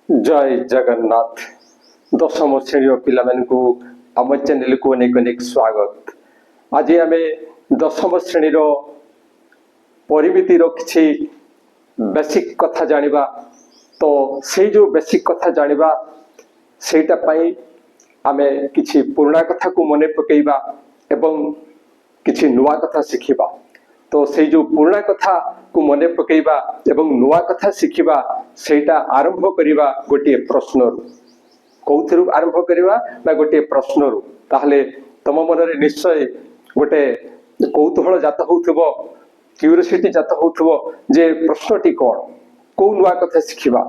जय जगन्नाथ दशम श्रेणी पिला आम चैनल को अनेक अनेक स्वागत। आज आम दशम श्रेणी परिमितिर किसी बेसिक कथा जानिबा। तो से जो बेसिक कथा जानिबा सेटा पई आमे किछि पुराना कथा को मने पकेइबा एवं किछि नुआ कथा शिखिबा। तो से जो पुराना कथा को मने पकेइबा एवं नुआ कथा शिखिबा सेटा आरंभ करिबा गोटे प्रश्नरु। कौथिरु आरंभ करिबा ना गोटे प्रश्नरु। ताहले तम मनरे निश्चय गोटे कौतूहल जात होउथबो, क्यूरियोसिटी जात होउथबो जे प्रश्नटी कोन, को नुआ कथा शिखिबा।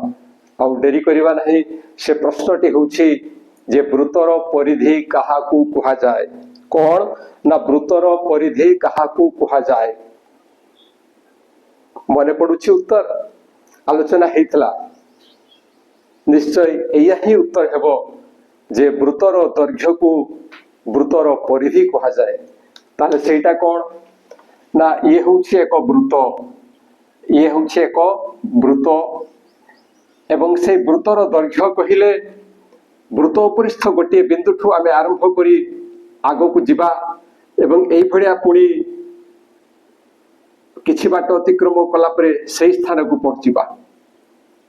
आ डेरी करिबा नाही। से प्रश्नटी होउछि जे वृत्तर परिधि काहाकू कुहा जाय। कोन ना वृत्तर परिधि काहाकू कुहा जाय। मने पड़ुछि उत्तर आलोचना हेतला। निश्चय एया ही उत्तर हेबो जे वृत्तर दैर्घ्य को वृत्तर परिधि कुहा जाय। ताले सेटा कोन ना ये होउछि एक वृत्त, ये होउछि एक वृत्त एवं से वृत्तर दैर्घ्य कहिले वृत्त उपरिस्थ गोटे बिंदुठू आमे आरंभ करी आगो को जिबा एवं एई भड़िया पुणी किछि बाट अतिक्रम कला परे सही स्थान को पहुंचीबा।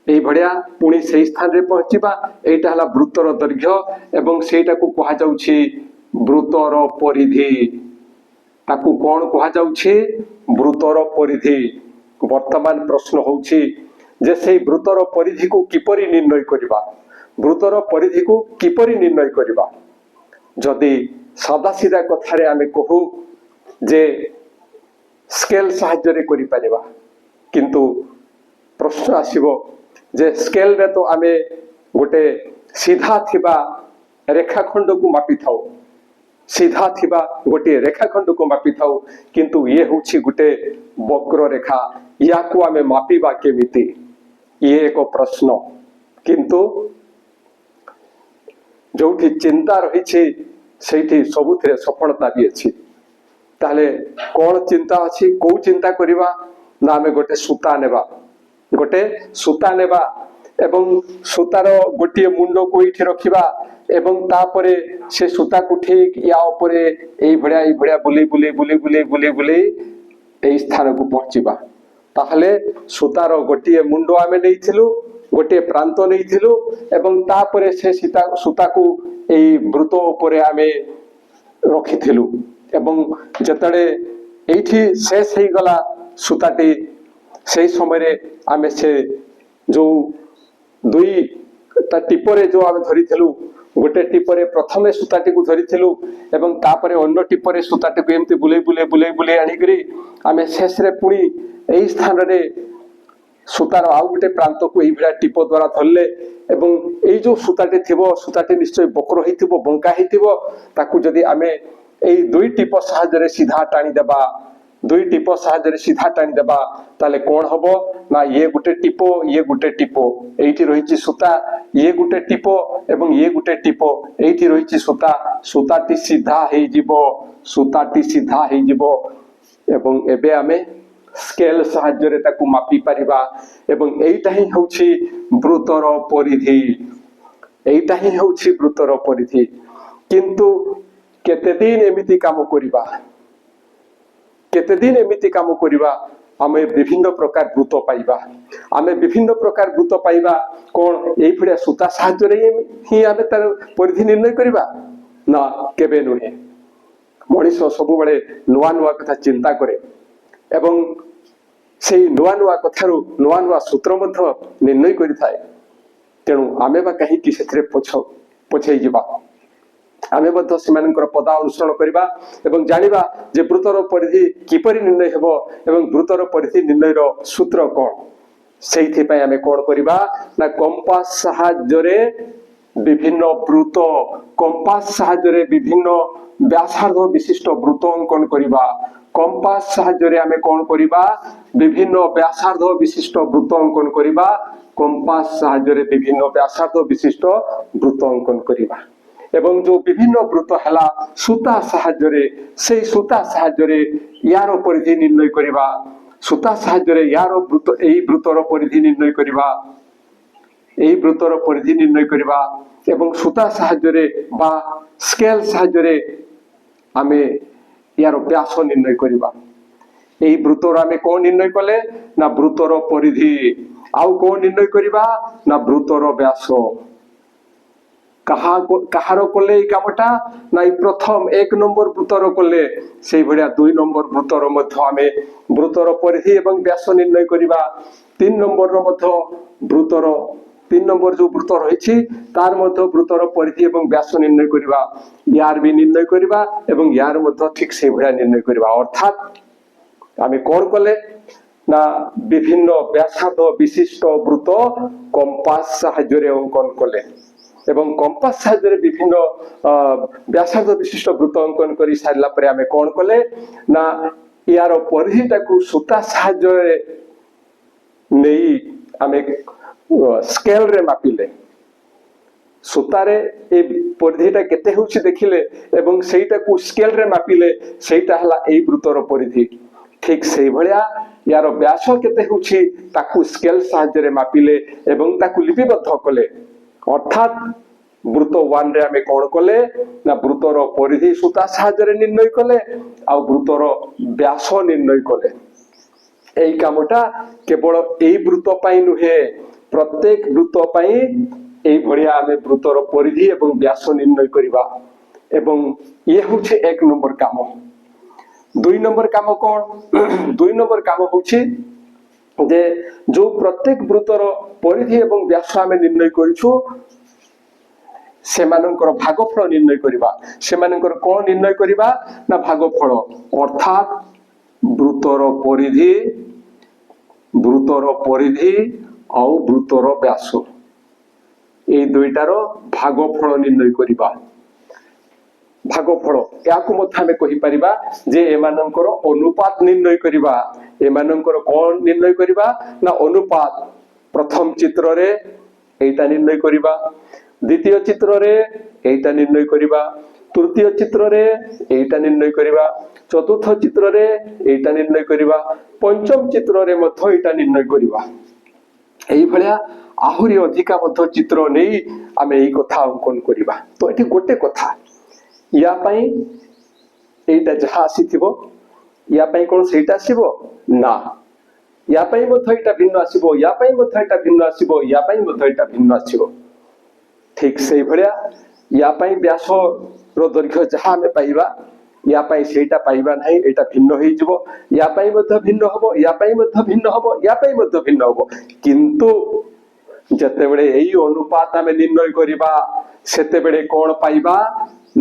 एई भड़िया पुणी सही स्थान रे पहुंचीबा। एटा हला वृत्तर दैर्घ्य एवं सेटा को कहा जाउछि वृत्तर परिधि। ताकू कोन कहा जाउछि वृत्तर परिधि। वर्तमान प्रश्न होउछि जे सेई वृत्तर परिधि को किपरि निर्णय करिबा। वृत्तर परिधि को किपरि निर्णय करिबा। जदि सादा सीधा कथारे आमे कहू जे स्केल साहाय्य रे करि परिबा, किंतु प्रश्न आसीबो जे स्केल रे तो आमे गोटे सीधा थिबा रेखाखंड को मापी थाउ, सीधा थिबा गोटे रेखाखंड को मापी थाउ, किंतु ये होछि गोटे वक्र रेखा। या को आमे मापीबा केमिति, ये एक प्रश्न। किंतु जोठी चिंता रही सेठी सबुथिरे सफलता भी अछि। ताले कोन चिंता अछि, को चिंता करिबा ना आमे गोटे सूता नेबा, गोटे सूता नेबा एवं सूतार गोटे मुंड को इठी रखिबा एवं तापरे से सूता को ठीक या ऊपरे एई भड़िया बुली बुली बुली बुली बुली बुली एई स्थान को पहुंचीबा। ताहले सूतार गोटे मुंड आमे नेइथिलु, गोटे प्रांत नेइथिलु एवं तापरे से सूता को एई वृत्त ऊपरे आमे रखिथिलु एवं जतडे एठी शेष हे गला सूताटी सेही समय रे आमे से जो दुई ता टिपरे जो आमे धरिथिलु, गोटे टिपरे प्रथमे सूताटी को धरिथिलु एवं तापरे अन्य टिपरे सूताटी को एमती बुले बुले बुले बुले आनी करी आमे शेष रे पुणी एही स्थान रे सूतार आउ गोटे प्रांत को एई भड़ा टिप द्वारा धरले एवं एई जो सूताटी थिबो, सूताटी निश्चय वक्र हेतिबो, बंका हेतिबो। ताकू जदि आमे एई दुई टिप साहाय्य रे सीधा टाणी देबा, दुई टिप साहाय्य रे सीधा टाणी देबा, ताले कोन हबो ना ये गुटे टिपो, ये गुटे टिपो, एइठी रहिछि सूता, ये गुटे टिपो एवं ये गुटे टिपो, एइठी रहिछि सूता। सूताटी सीधा हेइ जिवो, सूताटी सीधा हेइ जिवो एवं एबे आमे स्केल साहाय्य रे ताकू मापी परिबा एवं एइटा ही होछि वृत्तर परिधि। एइटा ही होछि वृत्तर परिधि। किंतु केते दिन एमिति काम करिबा, केते दिन एमिति काम करिबा, आमे विभिन्न प्रकार वृत्त पाइबा। आमे विभिन्न प्रकार वृत्त पाइबा कोन एई फड़िया सूता साहाय्य रे ही आमे तार परिधि निर्णय करिबा ना, केबे नुहे। मनीष सबु बळे नुआ नुआ कथा चिंता करे एवं सेई नुआ नुआ कथारु नुआ नुआ सूत्र मध्य निर्णय करि थाए। तेणु आमे बा कहि कि सेथरे पछै जिबा। आमे मध्य सेमानकर पदा अनुसरण करिबा एवं जानिबा जे वृत्तर परिधि किपरि निर्णय हेबो एवं वृत्तर परिधि निर्णय रो सूत्र कोन। सेइथि पय आमे कोन करिबा ना कंपास साहाय्य रे विभिन्न वृत्त, कंपास साहाय्य रे विभिन्न व्यासार्ध विशिष्ट वृत्त अंकन करिबा। कंपास साहाय्य रे आमे कोन करिबा विभिन्न व्यासार्ध विशिष्ट वृत्त अंकन करिबा। कंपास साहाय्य रे विभिन्न व्यासार्ध विशिष्ट वृत्त अंकन करिबा एवं जो विभिन्न वृत्त हला सूता साहाय्य रे से सूता साहाय्य रे यार परिधि निर्णय करिबा। सूता साहाय्य रे यार वृत्त एई वृत्तर परिधि निर्णय करिबा। এই বৃত্তর পরিধি নির্ণয় করিবা এবং সুতা সাহায্যে বা স্কেল সাহায্যে আমি ইয়ার ব্যাস নির্ণয় করিবা। এই বৃত্তর আমি কোন নির্ণয় কলে না বৃত্তর পরিধি, আউ কোন নির্ণয় করিবা না বৃত্তর ব্যাস। কাহার কলে এই কামটা না এই প্রথম 1 নম্বর বৃত্তর কলে সেই ভলিয়া 2 নম্বর বৃত্তর মধ্য আমি বৃত্তর পরিধি এবং ব্যাস নির্ণয় করিবা। 3 নম্বর মধ্য বৃত্তর 3 নম্বর যে বৃত্ত রয়েছে তার মধ্যে বৃত্তর পরিধি এবং ব্যাস নির্ণয় করিবা, ইয়ার বি নির্ণয় করিবা এবং ইয়ার মধ্যে ঠিক সেই ভলিয়া নির্ণয় করিবা। অর্থাৎ আমি কোন কলে না বিভিন্ন ব্যাসার্ধ বিশিষ্ট বৃত্ত কম্পাস সাহায্যে অঙ্কন কলে এবং কম্পাস সাহায্যে বিভিন্ন ব্যাসার্ধ বিশিষ্ট বৃত্ত অঙ্কন করে সারিলা পরে আমি কোন কলে না ইয়ার পরিধিটাকে সুতা সাহায্যে নেই আমি স্কেল রে মাপিলে, সুতারে এই পরিধিটা কেতে হচ্ছে দেখিলে এবং সেইটাকে স্কেল রে মাপিলে সেইটা হলা এই বৃত্তর পরিধি। ঠিক সেই ভলিয়া ইয়ার ব্যাস কেতে হচ্ছে তাকু স্কেল সাহায্যে মাপিলে এবং তাকু লিপিবদ্ধ কলে। অর্থাৎ বৃত্ত 1 রে আমি কোন কলে না বৃত্তর পরিধি সুতা সাহায্যে নির্ণয় কলে আর বৃত্তর ব্যাস নির্ণয় কলে। এই কামটা কেবল এই বৃত্ত পাই নুহে, প্রত্যেক বৃত্ত পাই এই ভলিয়া আমি বৃত্তর পরিধি এবং ব্যাস নির্ণয় করিবা এবং ইয়ে হচ্ছে 1 নম্বর কাম। 2 নম্বর কাম কোন? 2 নম্বর কাম হচ্ছে যে যে প্রত্যেক বৃত্তর পরিধি এবং ব্যাস আমি নির্ণয় করিছু সেমানଙ୍କର ভাগফল নির্ণয় করিবা। সেমানଙ୍କର কোন নির্ণয় করিবা না ভাগফল। অর্থাৎ বৃত্তর পরিধি ଆଉ বৃত্তর ব্যাস এই দুইটার ভাগফল নির্ণয় করিবা। ভাগফল ইয়াকু মধ্যে আমি কহিপারিবা যে এমানଙ୍କର অনুপাত নির্ণয় করিবা। এমানଙ୍କର কোন নির্ণয় করিবা না অনুপাত। প্রথম চিত্ରରେ এইটা নির্ণয় করিবা, দ্বিতীয় চিত্ରରେ এইটা নির্ণয় করিবা, তৃতীয় চিত্ରରେ এইটা নির্ণয় করিবা, চতুর্থ চিত্ରରେ এইটা নির্ণয় করিবা, পঞ্চম চিত্ରରେ মধ্য এইটা নির্ণয় করিবা। এই ভলিয়া আহুরি অধিকা মধ্য চিত্র নেই আমি এই কথা অঙ্কন করিবা। তো এটি গোটে কথা, ইয়া পাই এইটা যাহা আসিথিব ইয়া পাই কোন সেইটা আসিব না, ইয়া পাই মধ্য এটা ভিন্ন আসিব, ইয়া পাই মধ্য এটা ভিন্ন আসিব, ইয়া পাই মধ্য এটা ভিন্ন আসিব। ঠিক সেই ভলিয়া ইয়া পাই ব্যাস র দৈর্ঘ্য যাহা আমি পাইবা ইয়া পাই সেইটা পাইবা নাই, এটা ভিন্ন হয়ে যাব। ইয়া পাই মধ্য ভিন্ন হব, ইয়া পাই মধ্য ভিন্ন হব, ইয়া পাই মধ্য ভিন্ন হব। কিন্তু যেতেবেলে এই অনুপাত আমি নির্ণয় করিবা সেতেবেলে কোন পাইবা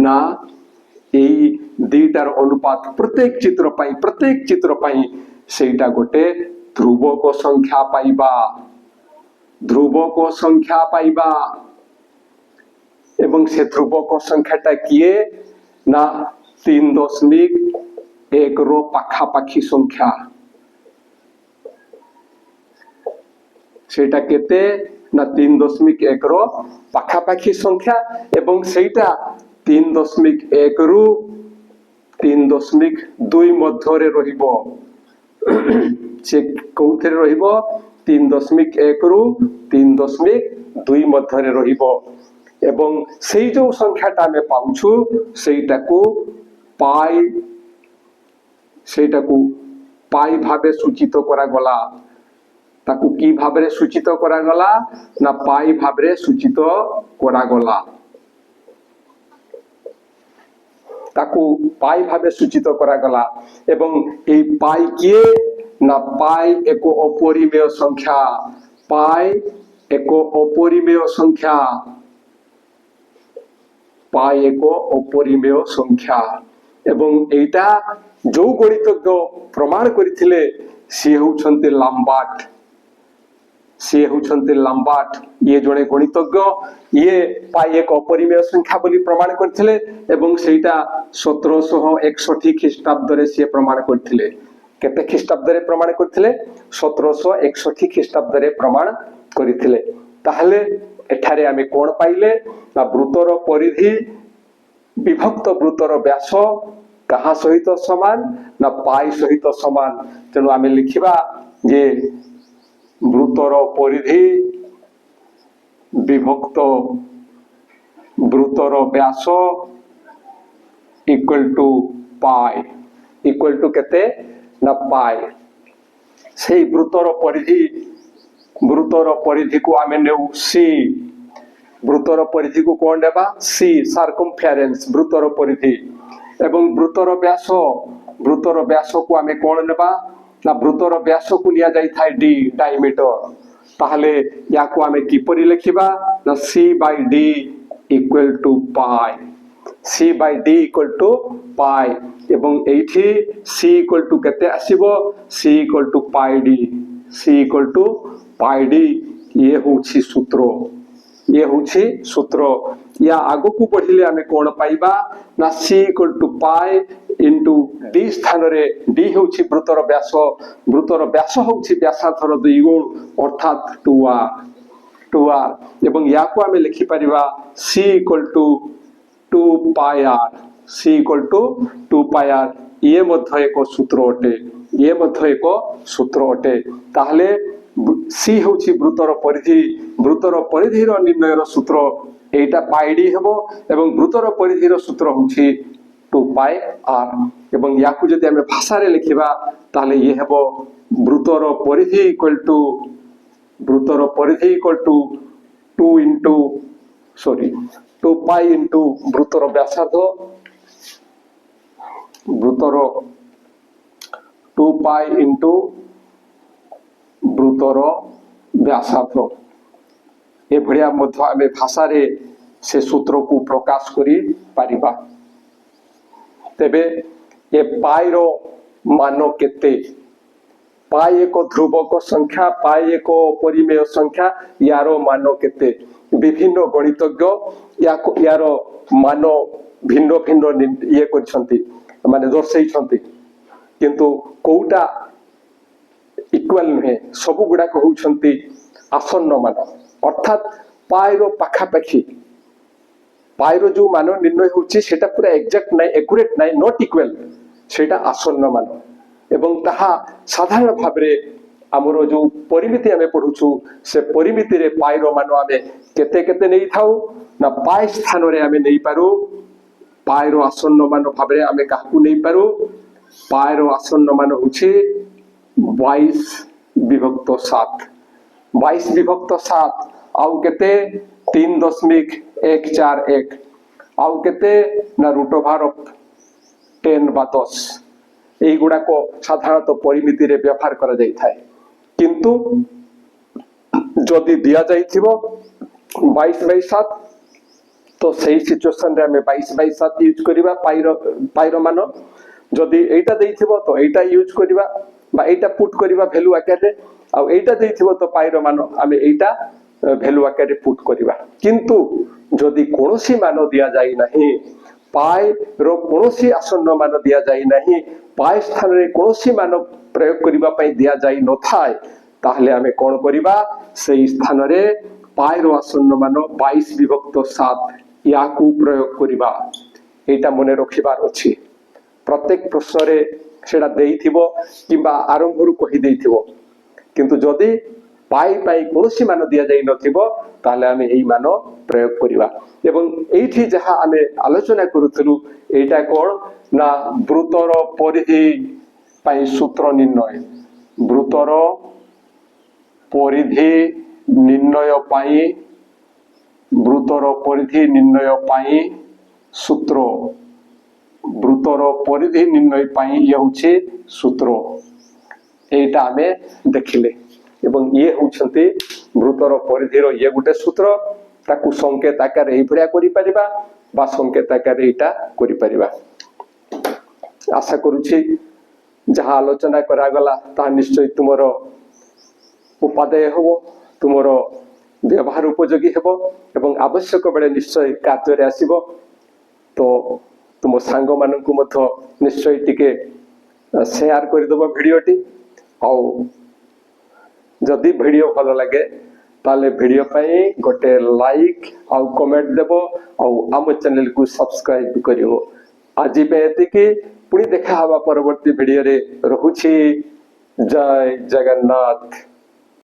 না এই দুইটার অনুপাত প্রত্যেক চিত্র পাই সেইটা গোটে ধ্রুবক সংখ্যা পাইবা। ধ্রুবক সংখ্যা পাইবা এবং সে ধ্রুবক সংখ্যাটা কিয়ে না 3.1 র পাখাপাখি সংখ্যা। সেটা কেতে না 3.1 র পাখাপাখি সংখ্যা এবং সেইটা 3.1 রু 3.2 মধ্যরে রহিব। সে কোউথরে রহিব 3.1 রু 3.2 মধ্যরে রহিব এবং সেই যে সংখ্যাটা আমি পাউছু সেইটাকু পাই ভাবে সূচিত করা গলা। তাকু কি ভাবে সূচিত করা গলা না পাই ভাবে সূচিত করা গলা। তাকু পাই ভাবে সূচিত করা গলা এবং এই পাই কিয়ে না পাই এক অপরিমেয় সংখ্যা। পাই এক অপরিমেয় সংখ্যা। পাই এক অপরিমেয় সংখ্যা এবং এইটা যে গণিতজ্ঞ প্রমাণ করিଥିଲେ ସିଏ ହଉଛନ୍ତି ଲାମ୍ବାର୍ଟ। ସିଏ ହଉଛନ୍ତି ଲାମ୍ବାର୍ଟ। ଇଏ ଜଣେ ଗଣିତଜ୍ଞ। ଇଏ ପାଇ ଏକ ଅପରିମେୟ ସଂଖ୍ୟା ବୋଲି ପ୍ରମାଣ କରିଥିଲେ ଏବଂ ସେଇଟା 1761 ଖ୍ରୀଷ୍ଟାବ୍ଦରେ ସିଏ ପ୍ରମାଣ କରିଥିଲେ। କେତେ ଖ୍ରୀଷ୍ଟାବ୍ଦରେ ପ୍ରମାଣ କରିଥିଲେ? 1761 ଖ୍ରୀଷ୍ଟାବ୍ଦରେ ପ୍ରମାଣ କରିଥିଲେ। ତାହେଲେ ଏଠାରେ ଆମେ କଣ ପାଇଲେ ନା ବୃତ୍ତର ପରିଧି ବିଭକ୍ତ ବୃତ୍ତର ବ୍ୟାସ କାହା ସହିତ ସମାନ ନା ପାଇ ସହିତ ସମାନ। ତେଣୁ ଆମେ ଲେଖିବା ଯେ ବୃତ୍ତର ପରିଧି विभक्त वृत्तर व्यास equal to pi equal to केते ना पाई से वृत्तर परिधि को आमे नेउ सी वृत्तर परिधि को कोन नेबा सी सर्कमफेरेंस वृत्तर परिधि एवं वृत्तर व्यास को आमे कोन नेबा ना वृत्तर व्यास को लिया जाई थाए डी डायमीटर ताहले या को आमे किपरि लिखिबा ना c by d equal to pi c by d equal to pi एवं एठी c इक्वल टू केते आसीबो c equal to pi d c equal to pi d ये होछि सूत्र या आगो को पढ़िले आमे कोन पाइबा ना c equal to pi into d स्थान रे d होछि वृत्तर व्यास होछि व्यासार्थर 2 गुण अर्थात 2r एवं या को आमे लिखि परिबा c equal to 2 pi r c equal to 2 pi r ये मध्य एक सूत्र अटे ताहले c होछि वृत्तर परिधि रो निर्णय रो सूत्र एटा पाई d हेबो एवं वृत्तर परिधि रो सूत्र होछि 2 पाई r एवं याकु जदि हमें भाषा रे लिखिबा ताले ये हेबो वृत्तर परिधि इक्वल टू 2 पाई इनटू वृत्तर व्यासार्ध वृत्तर 2 पाई इनटू वृत्तर व्यासार्ध ए भड़िया मध्य आमे भाषा रे से सूत्र को प्रकाश करी पारिबा तेबे ए पाई रो मान केते पाई एक ध्रुवक संख्या पाई एक परिमेय संख्या यारो मान केते विभिन्न गणितज्ञ यार मान भिन्न भिन्न ये करछंती माने दर्शाइछंती किंतु कोउटा इक्वल नुहे सब गुडा कहउछंती आसन्न मान अर्थात पाई रो पाखापाखी पाई रो जो मान निर्णय होछि सेटा पूरा एग्जैक्ट नाही एक्यूरेट नाही नॉट इक्वल सेटा आसन्न मान एवं ताहा साधारण भाबरे हमरो जो परिमिति हमें पढुछु से परिमिति रे पाई रो मान हमें केते केते नै थाउ ना पाई स्थान रे हमें नै पारू पाई रो आसन्न मान भाबरे हमें काहकु नै पारू पाई रो आसन्न मान होछि 22 विभक्त 7 आउ केते 3.141 आउ केते ना रूट ओवर 10 बा 10 एई गुडा को साधारणतः परिमिति रे व्यवहार करा जाई थाए किंतु जदि दिया जाइथिबो 22/7 तो सही सिचुएशन रे हमें 22/7 यूज करिबा पाइरो मान जदि एटा देइथिबो तो एटा यूज करिबा बा एटा पुट करिबा वैल्यू आकार रे आ एटा देइथिबो तो पाइरो मान हमें एटा वैल्यू आकार रे पुट करिबा किंतु जदि कोनोसी मान दिया जाई नाही पाई रो कोनोसी आसन्न मान दिया जाई नाही पाई स्थान रे कोनोसी मान प्रयोग करिबा पई दिया जाई न थाए ताहले हमें कोन करिबा सेही स्थान रे पाई रो आसन्न मान 22/7 याकू प्रयोग करिबा एटा मने रखिबार अछि प्रत्येक प्रश्न रे सेडा देइथिबो किबा आरंभ रु कहि देइथिबो किंतु जदि पाई पाई कोनोसी मान दिया जाई नथिबो ताहले हमें एही मान प्रयोग करिबा एवं एठी जहा हमें आलोचना करूथलु एटा कोन ना वृत्तर परिधि पाई सूत्र निर्णय वृत्तर परिधि निर्णय पाई सूत्र वृत्तर परिधि निर्णय पाई ये होछि सूत्र एटा हमें देखिले एवं ये होछंती वृत्तर परिधि रो ये गुटे सूत्र ताकू संकेत आकार एही भरिया करि परिबा बा संकेत आकार एटा करि परिबा आशा करूछि जहा आलोचना करा गला ता निश्चय तुमरो उपादेय हो तुमरो व्यवहार उपयोगी हेबो एवं आवश्यक बेले निश्चय कार्य रे आसीबो तो तुम सांग मानकु मथो निश्चय टिके शेयर कर दबो भिडियोटी आ जदि भिडियो भलो लागे ताले भिडियो पई गोटे लाइक आ कमेंट देबो आ आम चैनल को सब्सक्राइब करियो आज पे एतिकी पुणी देखा हवा परवर्ती भिडियो रे रहुछि जय जगन्नाथ।